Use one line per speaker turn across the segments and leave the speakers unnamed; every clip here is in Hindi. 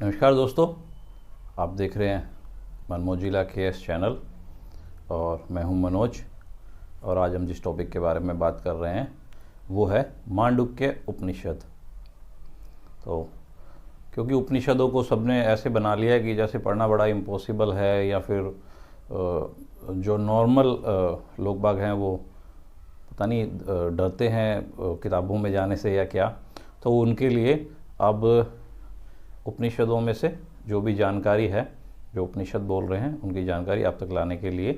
नमस्कार दोस्तों, आप देख रहे हैं मनमोजिला KS चैनल और मैं हूं मनोज। और आज हम जिस टॉपिक के बारे में बात कर रहे हैं वो है मांडुक्य उपनिषद। तो क्योंकि उपनिषदों को सबने ऐसे बना लिया है कि जैसे पढ़ना बड़ा इम्पॉसिबल है, या फिर जो नॉर्मल लोग बाग हैं वो पता नहीं डरते हैं किताबों में जाने से या क्या, तो उनके लिए अब उपनिषदों में से जो भी जानकारी है, जो उपनिषद बोल रहे हैं उनकी जानकारी आप तक लाने के लिए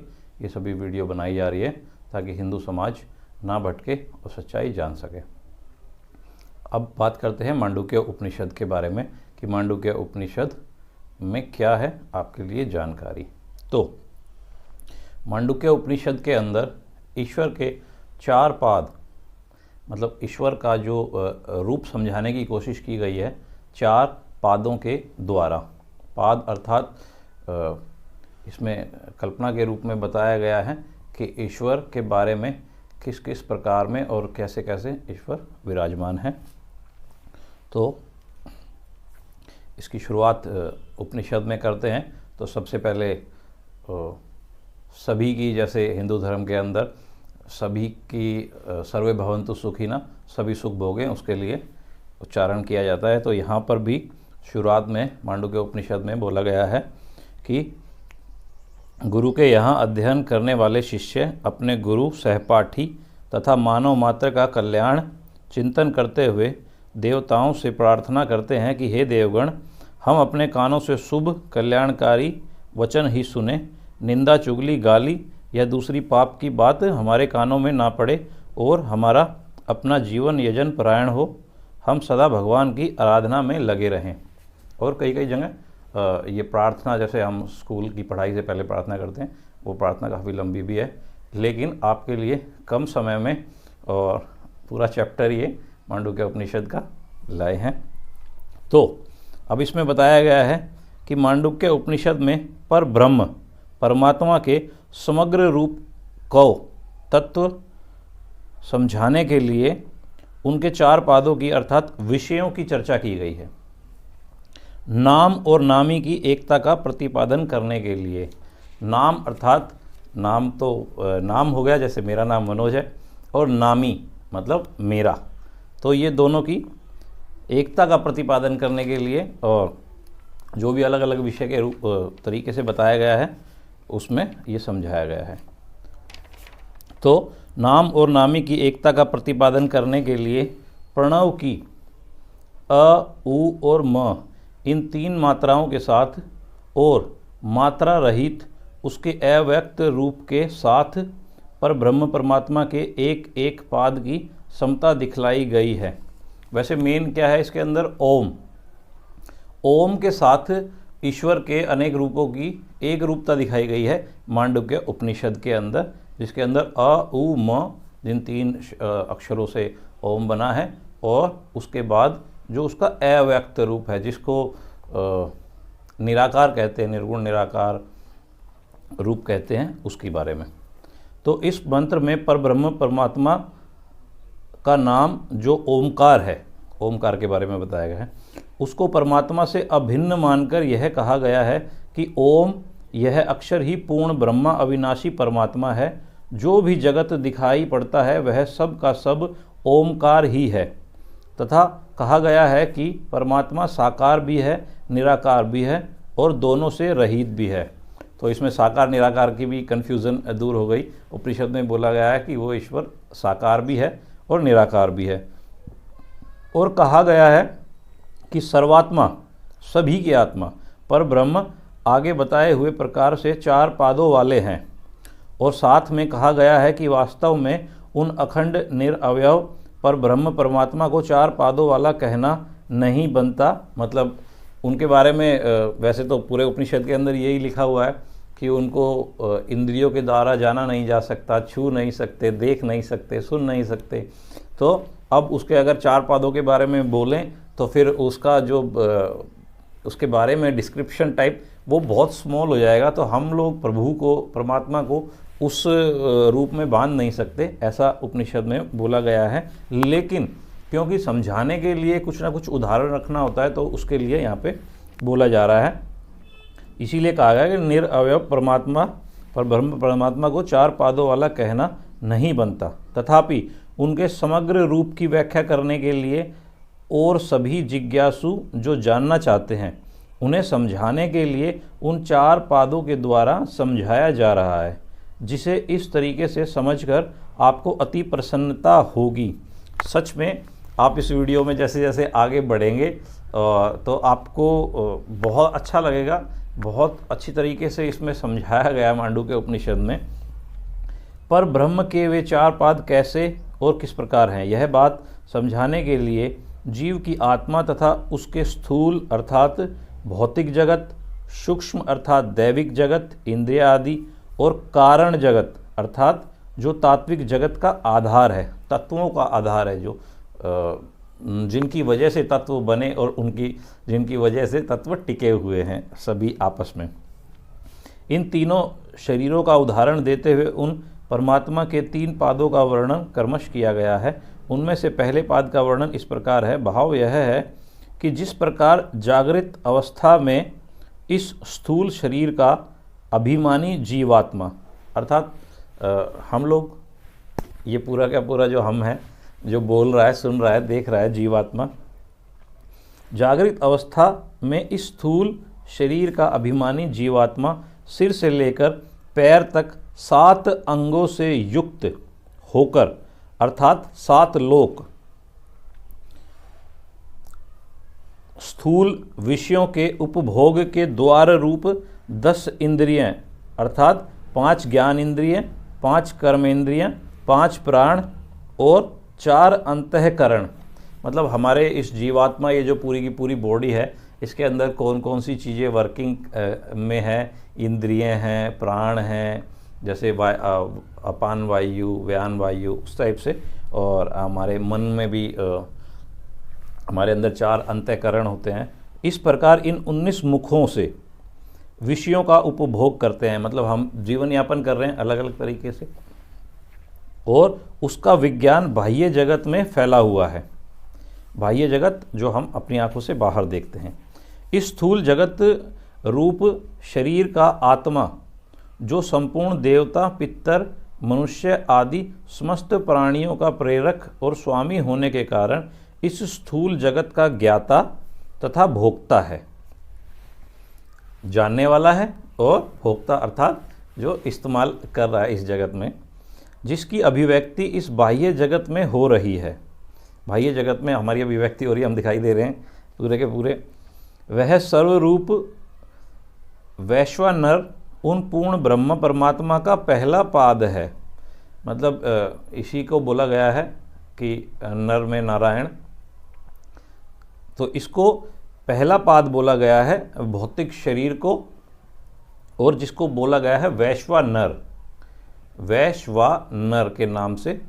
ये सभी वीडियो बनाई जा रही है, ताकि हिंदू समाज ना भटके और सच्चाई जान सके। अब बात करते हैं मांडुक्य उपनिषद के बारे में कि मांडुक्य उपनिषद में क्या है आपके लिए जानकारी। तो मांडुक्य उपनिषद के अंदर ईश्वर के 4 पाद, मतलब ईश्वर का जो रूप समझाने की कोशिश की गई है 4 पादों के द्वारा। पाद अर्थात इसमें कल्पना के रूप में बताया गया है कि ईश्वर के बारे में किस किस प्रकार में और कैसे कैसे ईश्वर विराजमान है। तो इसकी शुरुआत उपनिषद में करते हैं। तो सबसे पहले सभी की, जैसे हिंदू धर्म के अंदर सभी की सर्वे भवन्तु सुखिनः, सभी सुख भोगें, उसके लिए उच्चारण किया जाता है। तो यहाँ पर भी शुरुआत में मांडुक्य उपनिषद में बोला गया है कि गुरु के यहाँ अध्ययन करने वाले शिष्य अपने गुरु, सहपाठी तथा मानव मात्र का कल्याण चिंतन करते हुए देवताओं से प्रार्थना करते हैं कि हे देवगण, हम अपने कानों से शुभ कल्याणकारी वचन ही सुने, निंदा, चुगली, गाली या दूसरी पाप की बात हमारे कानों में ना पड़े और हमारा अपना जीवन यजन परायण हो। हम सदा भगवान की आराधना में लगे रहें। और कई कई जगह ये प्रार्थना, जैसे हम स्कूल की पढ़ाई से पहले प्रार्थना करते हैं, वो प्रार्थना काफ़ी लंबी भी है, लेकिन आपके लिए कम समय में और पूरा चैप्टर ये मांडुक्य उपनिषद का लाए हैं। तो अब इसमें बताया गया है कि मांडुक्य उपनिषद में पर ब्रह्म परमात्मा के समग्र रूप को तत्व समझाने के लिए उनके 4 पादों की अर्थात विषयों की चर्चा की गई है। नाम और नामी की एकता का प्रतिपादन करने के लिए, नाम अर्थात नाम तो नाम हो गया, जैसे मेरा नाम मनोज है, और नामी मतलब मेरा, तो ये दोनों की एकता का प्रतिपादन करने के लिए और जो भी अलग अलग विषय के रूप तरीके से बताया गया है उसमें ये समझाया गया है। तो नाम और नामी की एकता का प्रतिपादन करने के लिए प्रणव की अ, उ और म इन 3 मात्राओं के साथ और मात्रा रहित उसके अव्यक्त रूप के साथ पर ब्रह्म परमात्मा के एक एक पाद की समता दिखलाई गई है। वैसे मेन क्या है इसके अंदर? ओम। ओम के साथ ईश्वर के अनेक रूपों की एक रूपता दिखाई गई है मांडुक्य उपनिषद के अंदर, जिसके अंदर अ, उ, म जिन 3 अक्षरों से ओम बना है, और उसके बाद जो उसका अव्यक्त रूप है, जिसको निराकार कहते हैं, निर्गुण निराकार रूप कहते हैं, उसके बारे में। तो इस मंत्र में परब्रह्म परमात्मा का नाम जो ओमकार है, ओमकार के बारे में बताया गया है, उसको परमात्मा से अभिन्न मानकर यह कहा गया है कि ओम यह अक्षर ही पूर्ण ब्रह्मा अविनाशी परमात्मा है। जो भी जगत दिखाई पड़ता है वह सब का सब ओमकार ही है। तथा कहा गया है कि परमात्मा साकार भी है, निराकार भी है और दोनों से रहित भी है। तो इसमें साकार निराकार की भी कन्फ्यूज़न दूर हो गई। उपनिषद में बोला गया है कि वो ईश्वर साकार भी है और निराकार भी है। और कहा गया है कि सर्वात्मा, सभी की आत्मा, पर ब्रह्म आगे बताए हुए प्रकार से 4 पादों वाले हैं। और साथ में कहा गया है कि वास्तव में उन अखंड निरअवयव पर ब्रह्म परमात्मा को 4 पादों वाला कहना नहीं बनता। मतलब उनके बारे में वैसे तो पूरे उपनिषद के अंदर यही लिखा हुआ है कि उनको इंद्रियों के द्वारा जाना नहीं जा सकता, छू नहीं सकते, देख नहीं सकते, सुन नहीं सकते। तो अब उसके अगर 4 पादों के बारे में बोलें तो फिर उसका जो उसके बारे में डिस्क्रिप्शन टाइप वो बहुत स्मॉल हो जाएगा। तो हम लोग प्रभु को, परमात्मा को उस रूप में बांध नहीं सकते, ऐसा उपनिषद में बोला गया है। लेकिन क्योंकि समझाने के लिए कुछ ना कुछ उदाहरण रखना होता है, तो उसके लिए यहाँ पे बोला जा रहा है। इसीलिए कहा गया कि निरअवयव परमात्मा पर ब्रह्म परमात्मा को चार पादों वाला कहना नहीं बनता। तथापि उनके समग्र रूप की व्याख्या करने के लिए और सभी जिज्ञासु जो जानना चाहते हैं उन्हें समझाने के लिए उन चार पादों के द्वारा समझाया जा रहा है, जिसे इस तरीके से समझकर आपको अति प्रसन्नता होगी। सच में आप इस वीडियो में जैसे जैसे आगे बढ़ेंगे तो आपको बहुत अच्छा लगेगा। बहुत अच्छी तरीके से इसमें समझाया गया है मांडुक्य उपनिषद में। पर ब्रह्म के वे चार पाद कैसे और किस प्रकार हैं, यह बात समझाने के लिए जीव की आत्मा तथा उसके स्थूल अर्थात भौतिक जगत, सूक्ष्म अर्थात दैविक जगत, इंद्रिय आदि और कारण जगत अर्थात जो तात्विक जगत का आधार है, तत्वों का आधार है, जो जिनकी वजह से तत्व बने और जिनकी वजह से तत्व टिके हुए हैं सभी आपस में। इन तीनों शरीरों का उदाहरण देते हुए उन परमात्मा के तीन पादों का वर्णन कर्मश किया गया है। उनमें से पहले पाद का वर्णन इस प्रकार है। भाव यह है कि जिस प्रकार जागृत अवस्था में इस स्थूल शरीर का अभिमानी जीवात्मा अर्थात हम लोग, ये पूरा का पूरा जो हम है, जो बोल रहा है, सुन रहा है, देख रहा है, जीवात्मा जागृत अवस्था में इस स्थूल शरीर का अभिमानी जीवात्मा सिर से लेकर पैर तक 7 अंगों से युक्त होकर अर्थात 7 लोक स्थूल विषयों के उपभोग के द्वार रूप 10 इंद्रियां अर्थात 5 ज्ञान इंद्रियां, 5 कर्मेंद्रियां, 5 प्राण और 4 अंतःकरण, मतलब हमारे इस जीवात्मा, ये जो पूरी की पूरी बॉडी है, इसके अंदर कौन कौन सी चीज़ें वर्किंग में है, इंद्रियां हैं, प्राण हैं, जैसे अपान वायु, व्यान वायु, उस टाइप से, और हमारे मन में भी हमारे अंदर 4 अंतःकरण होते हैं। इस प्रकार इन 19 मुखों से विषयों का उपभोग करते हैं, मतलब हम जीवन यापन कर रहे हैं अलग अलग तरीके से, और उसका विज्ञान बाह्य जगत में फैला हुआ है। बाह्य जगत जो हम अपनी आंखों से बाहर देखते हैं। इस स्थूल जगत रूप शरीर का आत्मा जो संपूर्ण देवता, पितर, मनुष्य आदि समस्त प्राणियों का प्रेरक और स्वामी होने के कारण इस स्थूल जगत का ज्ञाता तथा भोक्ता है। जानने वाला है और भोक्ता अर्थात जो इस्तेमाल कर रहा है इस जगत में, जिसकी अभिव्यक्ति इस बाह्य जगत में हो रही है। बाह्य जगत में हमारी अभिव्यक्ति हो रही है, हम दिखाई दे रहे हैं पूरे के पूरे। वह सर्वरूप वैश्वानर उन पूर्ण ब्रह्म परमात्मा का पहला पाद है। मतलब इसी को बोला गया है कि नर में नारायण, तो इसको पहला पाद बोला गया है भौतिक शरीर को, और जिसको बोला गया है वैश्वानर, वैश्वानर के नाम से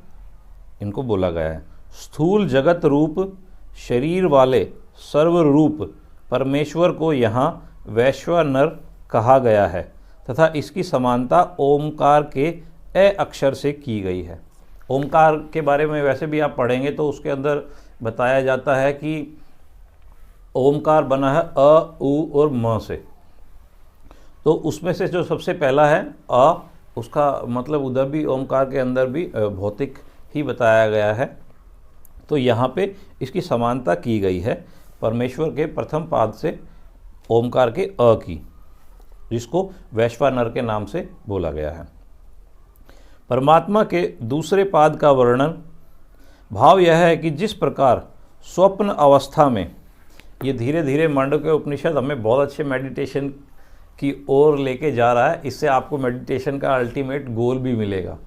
इनको बोला गया है। स्थूल जगत रूप शरीर वाले सर्वरूप परमेश्वर को यहाँ वैश्वानर कहा गया है तथा इसकी समानता ओमकार के ए अक्षर से की गई है। ओमकार के बारे में वैसे भी आप पढ़ेंगे तो उसके अंदर बताया जाता है कि ओमकार बना है अ, उ और म से। तो उसमें से जो सबसे पहला है अ, उसका मतलब उधर भी ओमकार के अंदर भी भौतिक ही बताया गया है। तो यहाँ पे इसकी समानता की गई है परमेश्वर के प्रथम पाद से ओमकार के अ की, जिसको वैश्वानर के नाम से बोला गया है। परमात्मा के दूसरे पाद का वर्णन भाव यह है कि जिस प्रकार स्वप्न अवस्था में, ये धीरे धीरे मांडुक्य उपनिषद हमें बहुत अच्छे मेडिटेशन की ओर लेके जा रहा है। इससे आपको मेडिटेशन का अल्टीमेट गोल भी मिलेगा,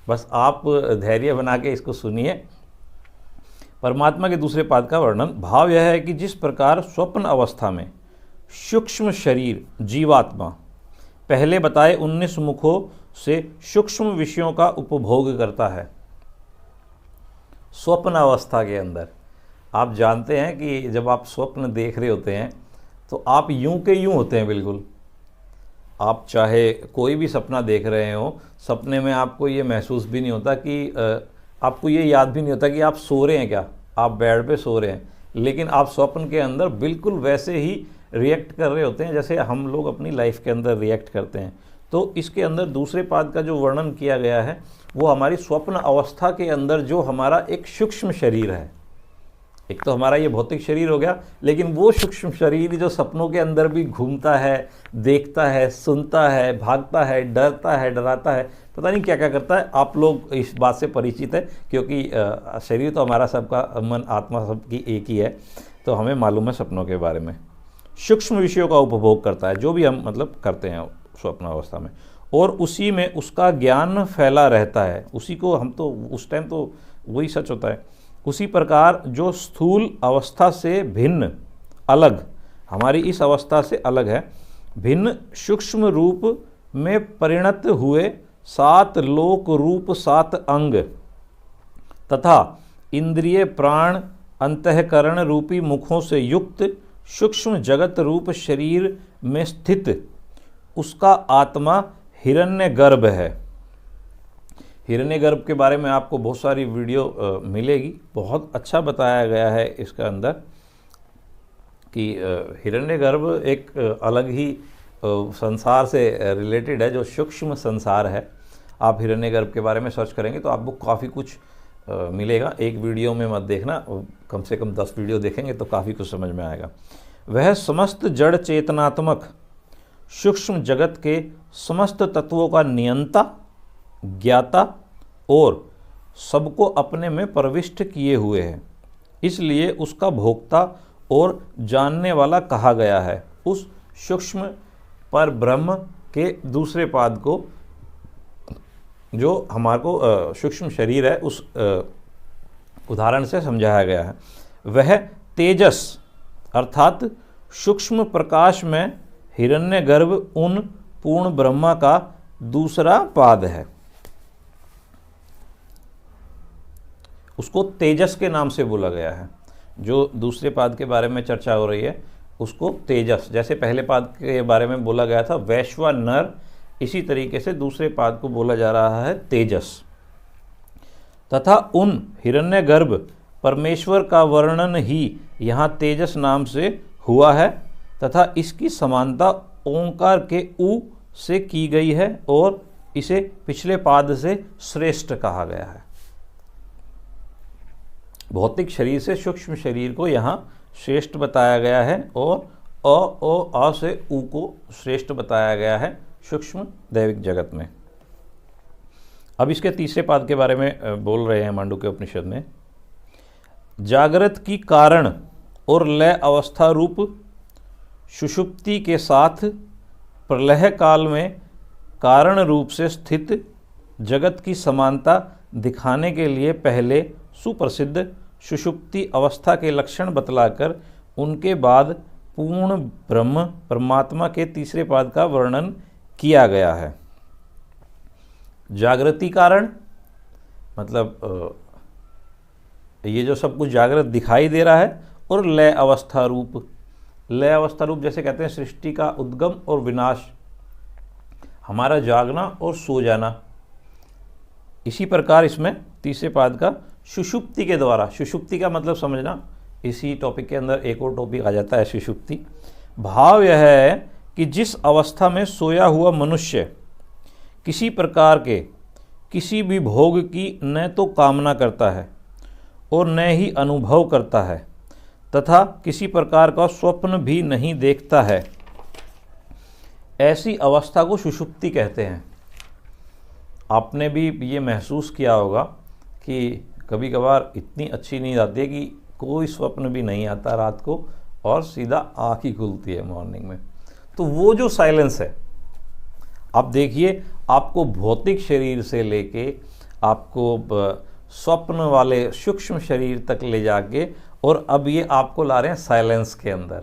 बस आप धैर्य बना के इसको सुनिए। परमात्मा के दूसरे पाद का वर्णन भाव यह है कि जिस प्रकार स्वप्न अवस्था में सूक्ष्म शरीर जीवात्मा पहले बताए 19 मुखों से सूक्ष्म विषयों का उपभोग करता है। स्वप्न अवस्था के अंदर आप जानते हैं कि जब आप स्वप्न देख रहे होते हैं तो आप यूं के यूं होते हैं बिल्कुल। आप चाहे कोई भी सपना देख रहे हो, सपने में आपको ये महसूस भी नहीं होता कि आपको ये याद भी नहीं होता कि आप सो रहे हैं क्या, आप बेड पे सो रहे हैं, लेकिन आप स्वप्न के अंदर बिल्कुल वैसे ही रिएक्ट कर रहे होते हैं जैसे हम लोग अपनी लाइफ के अंदर रिएक्ट करते हैं। तो इसके अंदर दूसरे पाद का जो वर्णन किया गया है वो हमारी स्वप्न अवस्था के अंदर जो हमारा एक सूक्ष्म शरीर है, एक तो हमारा ये भौतिक शरीर हो गया, लेकिन वो सूक्ष्म शरीर जो सपनों के अंदर भी घूमता है, देखता है, सुनता है, भागता है, डरता है, डराता है, पता नहीं क्या क्या करता है। आप लोग इस बात से परिचित है क्योंकि शरीर तो हमारा सबका, मन आत्मा सबकी एक ही है, तो हमें मालूम है सपनों के बारे में। सूक्ष्म विषयों का उपभोग करता है, जो भी हम मतलब करते हैं स्वप्न अवस्था में, और उसी में उसका ज्ञान फैला रहता है। उसी को हम तो उस टाइम तो वही सच होता है। उसी प्रकार जो स्थूल अवस्था से भिन्न, अलग, हमारी इस अवस्था से अलग है, भिन्न सूक्ष्म रूप में परिणत हुए 7 लोक रूप 7 अंग तथा इंद्रिय प्राण अंतःकरण रूपी मुखों से युक्त सूक्ष्म जगत रूप शरीर में स्थित उसका आत्मा हिरण्यगर्भ है। हिरण्यगर्भ के बारे में आपको बहुत सारी वीडियो मिलेगी, बहुत अच्छा बताया गया है इसका अंदर कि हिरण्यगर्भ एक अलग ही संसार से रिलेटेड है, जो सूक्ष्म संसार है। आप हिरण्यगर्भ के बारे में सर्च करेंगे तो आपको काफ़ी कुछ मिलेगा। एक वीडियो में मत देखना, कम से कम 10 वीडियो देखेंगे तो काफ़ी कुछ समझ में आएगा। वह समस्त जड़ चेतनात्मक सूक्ष्म जगत के समस्त तत्वों का नियंता, ज्ञाता और सबको अपने में प्रविष्ट किए हुए है, इसलिए उसका भोक्ता और जानने वाला कहा गया है। उस सूक्ष्म पर ब्रह्म के दूसरे पाद को, जो हमारे को सूक्ष्म शरीर है, उस उदाहरण से समझाया गया है। वह तेजस अर्थात सूक्ष्म प्रकाश में हिरण्यगर्भ उन पूर्ण ब्रह्मा का दूसरा पाद है। उसको तेजस के नाम से बोला गया है। जो दूसरे पाद के बारे में चर्चा हो रही है उसको तेजस, जैसे पहले पाद के बारे में बोला गया था वैश्वानर, इसी तरीके से दूसरे पाद को बोला जा रहा है तेजस। तथा उन हिरण्यगर्भ परमेश्वर का वर्णन ही यहाँ तेजस नाम से हुआ है तथा इसकी समानता ओंकार के उ से की गई है और इसे पिछले पाद से श्रेष्ठ कहा गया है। भौतिक शरीर से सूक्ष्म शरीर को यहाँ श्रेष्ठ बताया गया है और अ से उ को श्रेष्ठ बताया गया है सूक्ष्म दैविक जगत में। अब इसके तीसरे पाद के बारे में बोल रहे हैं मांडुक्य उपनिषद में। जागृत की कारण और लय अवस्था रूप सुषुप्ति के साथ प्रलय काल में कारण रूप से स्थित जगत की समानता दिखाने के लिए पहले सुप्रसिद्ध सुषुप्ति अवस्था के लक्षण बतलाकर उनके बाद पूर्ण ब्रह्म परमात्मा के तीसरे पाद का वर्णन किया गया है। जागृति कारण मतलब ये जो सब कुछ जागृत दिखाई दे रहा है, और लय अवस्था रूप, लय अवस्था रूप जैसे कहते हैं सृष्टि का उद्गम और विनाश, हमारा जागना और सो जाना। इसी प्रकार इसमें तीसरे पाद का सुषुप्ति के द्वारा, सुषुप्ति का मतलब समझना, इसी टॉपिक के अंदर एक और टॉपिक आ जाता है सुषुप्ति। भाव यह है कि जिस अवस्था में सोया हुआ मनुष्य किसी प्रकार के किसी भी भोग की न तो कामना करता है और न ही अनुभव करता है तथा किसी प्रकार का स्वप्न भी नहीं देखता है, ऐसी अवस्था को सुषुप्ति कहते हैं। आपने भी ये महसूस किया होगा कि कभी कभार इतनी अच्छी नींद आती है कि कोई स्वप्न भी नहीं आता रात को और सीधा आँख ही खुलती है मॉर्निंग में। तो वो जो साइलेंस है, आप देखिए, आपको भौतिक शरीर से लेके आपको स्वप्न वाले सूक्ष्म शरीर तक ले जाके, और अब ये आपको ला रहे हैं साइलेंस के अंदर,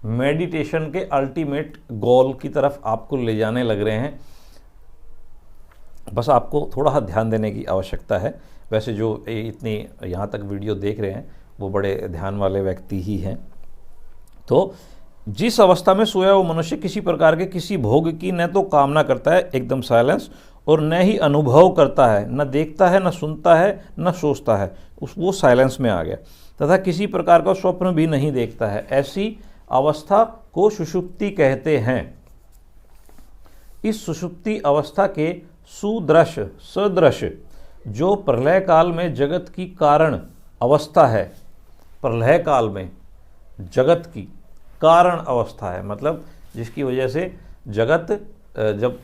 मेडिटेशन के अल्टीमेट गोल की तरफ आपको ले जाने लग रहे हैं। बस आपको थोड़ा ध्यान देने की आवश्यकता है। वैसे जो इतनी यहाँ तक वीडियो देख रहे हैं वो बड़े ध्यान वाले व्यक्ति ही हैं। तो जिस अवस्था में सोया हुआ मनुष्य किसी प्रकार के किसी भोग की न तो कामना करता है, एकदम साइलेंस, और न ही अनुभव करता है, न देखता है, न सुनता है, न सोचता है, वो साइलेंस में आ गया, तथा किसी प्रकार का स्वप्न भी नहीं देखता है, ऐसी अवस्था को सुषुप्ति कहते हैं। इस सुषुप्ति अवस्था के सुदृश सदृश जो प्रलय काल में जगत की कारण अवस्था है, प्रलय काल में जगत की कारण अवस्था है, मतलब जिसकी वजह से जगत जब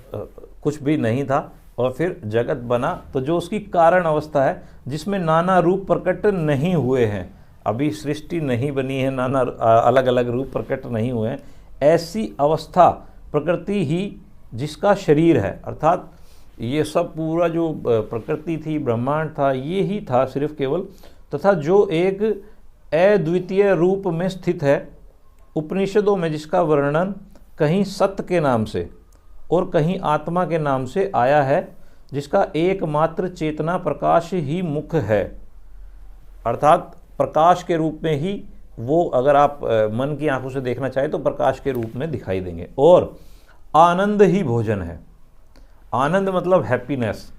कुछ भी नहीं था और फिर जगत बना, तो जो उसकी कारण अवस्था है जिसमें नाना रूप प्रकट नहीं हुए हैं, अभी सृष्टि नहीं बनी है, नाना अलग अलग रूप प्रकट नहीं हुए हैं, ऐसी अवस्था प्रकृति ही जिसका शरीर है। अर्थात ये सब पूरा जो प्रकृति थी, ब्रह्मांड था, ये ही था सिर्फ केवल, तथा जो एक अद्वितीय रूप में स्थित है, उपनिषदों में जिसका वर्णन कहीं सत्य के नाम से और कहीं आत्मा के नाम से आया है, जिसका एकमात्र चेतना प्रकाश ही मुख्य है। अर्थात प्रकाश के रूप में ही वो, अगर आप मन की आंखों से देखना चाहें तो प्रकाश के रूप में दिखाई देंगे। और आनंद ही भोजन है। आनंद मतलब हैप्पीनेस।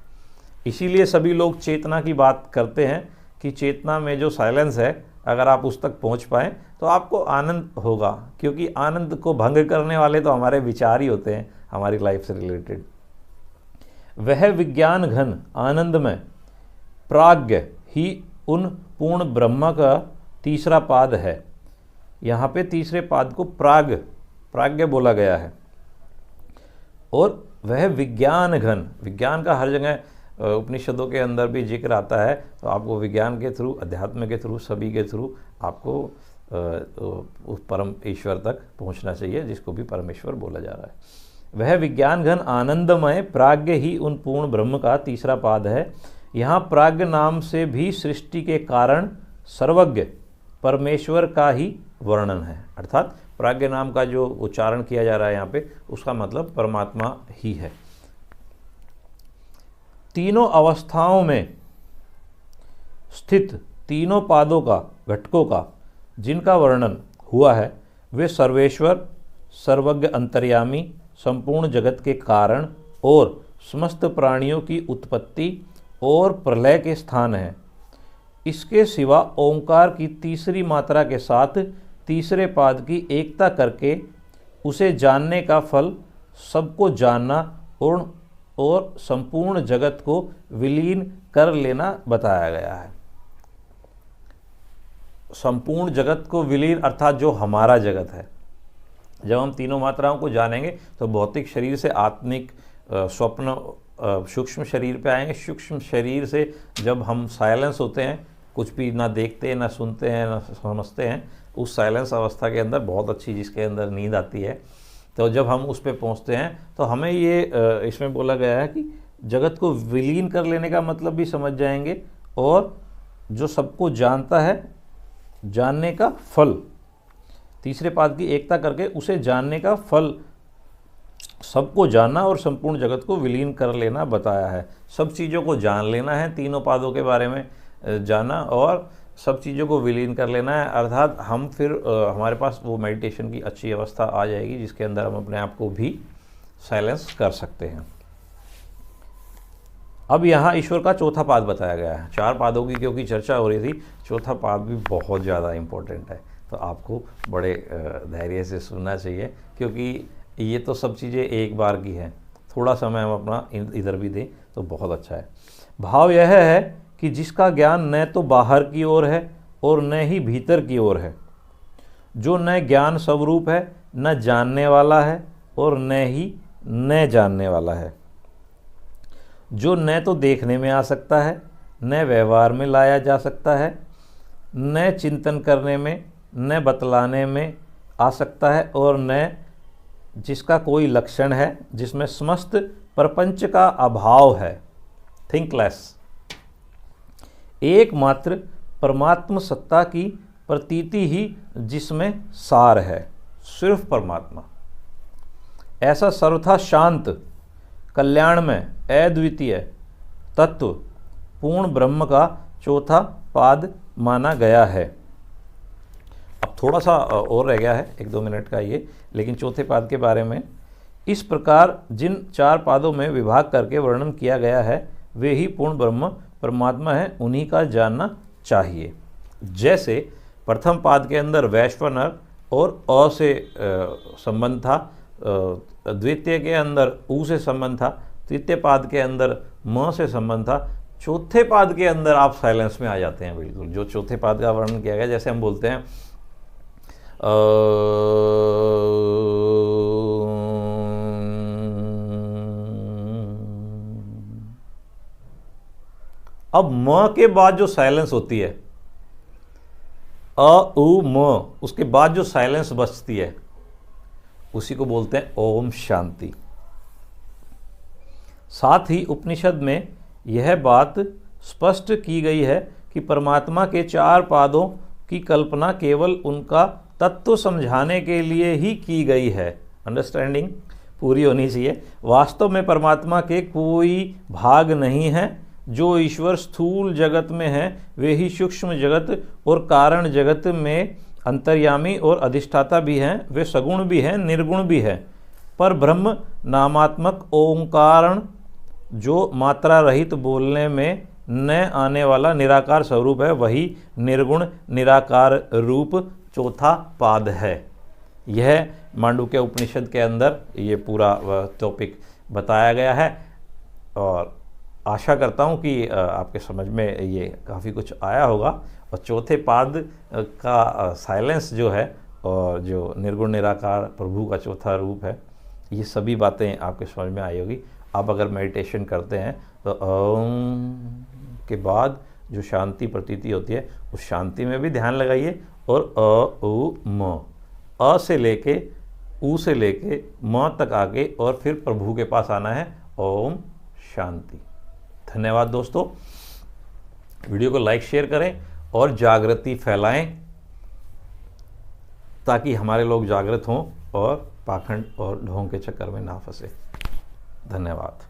इसीलिए सभी लोग चेतना की बात करते हैं कि चेतना में जो साइलेंस है, अगर आप उस तक पहुंच पाएँ तो आपको आनंद होगा, क्योंकि आनंद को भंग करने वाले तो हमारे विचार ही होते हैं हमारी लाइफ से रिलेटेड। वह विज्ञान घन आनंदमय प्राज्ञ ही उन पूर्ण ब्रह्म का तीसरा पाद है। यहाँ पे तीसरे पाद को प्राज्ञ बोला गया है। और वह विज्ञान घन, विज्ञान का हर जगह उपनिषदों के अंदर भी जिक्र आता है, तो आपको विज्ञान के थ्रू, अध्यात्म के थ्रू, सभी के थ्रू आपको उस परम ईश्वर तक पहुंचना चाहिए, जिसको भी परमेश्वर बोला जा रहा है। वह विज्ञान घन आनंदमय प्राज्ञ ही उन पूर्ण ब्रह्म का तीसरा पाद है। यहाँ प्राज्ञ नाम से भी सृष्टि के कारण सर्वज्ञ परमेश्वर का ही वर्णन है। अर्थात प्राज्ञ नाम का जो उच्चारण किया जा रहा है यहाँ पे, उसका मतलब परमात्मा ही है। तीनों अवस्थाओं में स्थित तीनों पादों का, घटकों का जिनका वर्णन हुआ है, वे सर्वेश्वर, सर्वज्ञ अंतर्यामी, संपूर्ण जगत के कारण और समस्त प्राणियों की उत्पत्ति और प्रलय के स्थान हैं। इसके सिवा ओंकार की तीसरी मात्रा के साथ तीसरे पाद की एकता करके उसे जानने का फल सबको जानना और संपूर्ण जगत को विलीन कर लेना बताया गया है। संपूर्ण जगत को विलीन अर्थात जो हमारा जगत है। जब हम तीनों मात्राओं को जानेंगे तो भौतिक शरीर से आत्मिक स्वप्न सूक्ष्म शरीर पे आएंगे। सूक्ष्म शरीर से जब हम साइलेंस होते हैं, कुछ भी ना देखते हैं, ना सुनते हैं, ना समझते हैं, उस साइलेंस अवस्था के अंदर बहुत अच्छी, जिसके अंदर नींद आती है, तो जब हम उस पे पहुंचते हैं तो हमें ये इसमें बोला गया है कि जगत को विलीन कर लेने का मतलब भी समझ जाएंगे, और जो सबको जानता है, जानने का फल, तीसरे पाद की एकता करके उसे जानने का फल सबको जानना और संपूर्ण जगत को विलीन कर लेना बताया है। सब चीज़ों को जान लेना है, तीनों पादों के बारे में जाना और सब चीज़ों को विलीन कर लेना है। अर्थात हम फिर हमारे पास वो मेडिटेशन की अच्छी अवस्था आ जाएगी, जिसके अंदर हम अपने आप को भी साइलेंस कर सकते हैं। अब यहाँ ईश्वर का चौथा पाद बताया गया है। चार पादों की क्योंकि चर्चा हो रही थी, चौथा पाद भी बहुत ज़्यादा इम्पोर्टेंट है, तो आपको बड़े धैर्य से सुनना चाहिए, क्योंकि ये तो सब चीज़ें एक बार की हैं। थोड़ा समय हम अपना इधर भी दें तो बहुत अच्छा है। भाव यह है कि जिसका ज्ञान न तो बाहर की ओर है और न ही भीतर की ओर है, जो न ज्ञान स्वरूप है, न जानने वाला है और न ही न जानने वाला है, जो न तो देखने में आ सकता है, न व्यवहार में लाया जा सकता है, न चिंतन करने में, न बतलाने में आ सकता है, और न जिसका कोई लक्षण है, जिसमें समस्त प्रपंच का अभाव है, थिंकलेस। एकमात्र परमात्म सत्ता की प्रतीति ही जिसमें सार है, सिर्फ परमात्मा। ऐसा सर्वथा शांत, कल्याणमय, अद्वितीय तत्व पूर्ण ब्रह्म का चौथा पाद माना गया है। अब थोड़ा सा और रह गया है, 1-2 मिनट का ये, लेकिन चौथे पाद के बारे में इस प्रकार जिन चार पादों में विभाग करके वर्णन किया गया है, वे ही पूर्ण ब्रह्म परमात्मा है, उन्हीं का जानना चाहिए। जैसे प्रथम पाद के अंदर वैश्वानर और अ से संबंध था, द्वितीय के अंदर ऊ से संबंध था, तृतीय पाद के अंदर म से संबंध था, चौथे पाद के अंदर आप साइलेंस में आ जाते हैं। बिल्कुल जो चौथे पाद का वर्णन किया गया, जैसे हम बोलते हैं अब म के बाद जो साइलेंस होती है, अ उ म, उसके बाद जो साइलेंस बचती है उसी को बोलते हैं ओम शांति। साथ ही उपनिषद में यह बात स्पष्ट की गई है कि परमात्मा के 4 पादों की कल्पना केवल उनका तत्व समझाने के लिए ही की गई है। अंडरस्टैंडिंग पूरी होनी चाहिए। वास्तव में परमात्मा के कोई भाग नहीं है। जो ईश्वर स्थूल जगत में है वे ही सूक्ष्म जगत और कारण जगत में अंतर्यामी और अधिष्ठाता भी हैं। वे सगुण भी हैं, निर्गुण भी है। पर ब्रह्म नामात्मक ओंकारण जो मात्रा रहित बोलने में न आने वाला निराकार स्वरूप है, वही निर्गुण निराकार रूप चौथा पाद है। यह मांडुक्य उपनिषद के अंदर ये पूरा टॉपिक बताया गया है और आशा करता हूँ कि आपके समझ में ये काफ़ी कुछ आया होगा। और चौथे पाद का साइलेंस जो है और जो निर्गुण निराकार प्रभु का चौथा रूप है, ये सभी बातें आपके समझ में आई होगी। आप अगर मेडिटेशन करते हैं तो ओम के बाद जो शांति प्रतीति होती है उस शांति में भी ध्यान लगाइए और अ उ म, अ से लेके ऊ से लेके म तक आके और फिर प्रभु के पास आना है। ओम शांति। धन्यवाद दोस्तों। वीडियो को लाइक शेयर करें और जागृति फैलाएं ताकि हमारे लोग जागृत हों और पाखंड और ढोंग के चक्कर में ना फंसे। धन्यवाद।